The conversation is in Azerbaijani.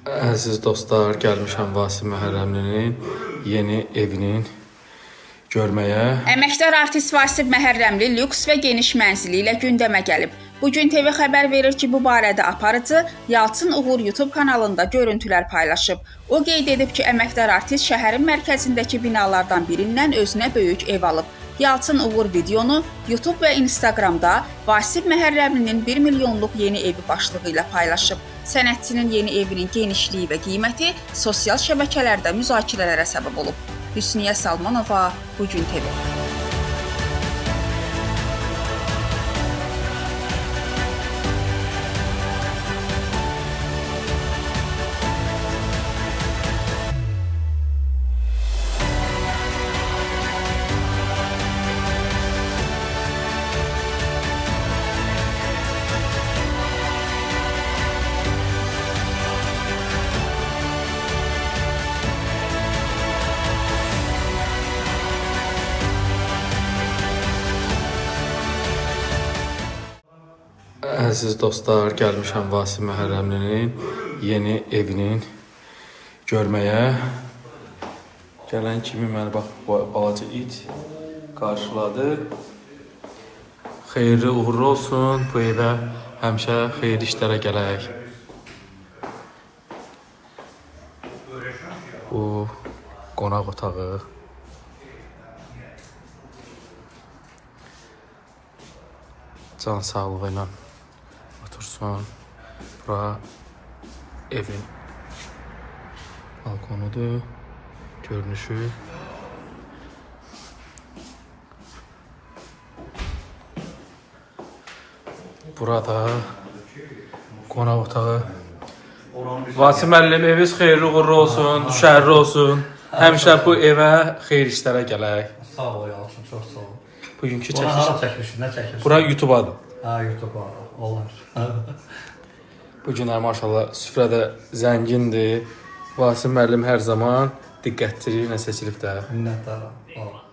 Əziz dostlar, gəlmişəm Vasif Məhərrəmlinin yeni evinin görməyə. Əməkdar artist Vasif Məhərrəmli lüks və geniş mənzili ilə gündəmə gəlib. Bugün TV xəbər verir ki, bu barədə aparıcı Yalçın Uğur YouTube kanalında görüntülər paylaşıb. O qeyd edib ki, əməkdar artist şəhərin mərkəzindəki binalardan birindən özünə böyük ev alıb. Yalçın Uğur videonu YouTube və Instagramda Vasif Məhərrəmlinin 1 milyonluq yeni evi başlığı ilə paylaşıb. Sənətçinin yeni evinin genişliyi və qiyməti sosial şəbəkələrdə müzakirələrə səbəb olub. Hüsniyə Salmanova, Bugün TV. Əziz dostlar, gəlmişəm Vasif Məhərrəmlinin yeni evinin görməyə. Gələn kimi məni bax, balaca it qarşıladı. Xeyirli uğurlu olsun, bu evə həmişə xeyirli işlərə gələk. Bu qonaq otağı. Can sağlığı ilə otursun. Bura evin balkonudur, görünüşü. Burada qonaq otağı. Vasif müəllim, eviniz xeyirli uğurlu olsun, düşərli olsun. Həmişə bu evə xeyir işlərə gələk. Sağ ol Yalçın, çox sağ ol. Bugünkü Ona hara çəkmişsin, nə çəkirsən? Bura YouTube-adır. Ha, YouTube-a, olar. Bu günlər maşallah süfrədə zəngindir. Vasif müəllim hər zaman diqqətli, nə seçilib də. Minnətdaram.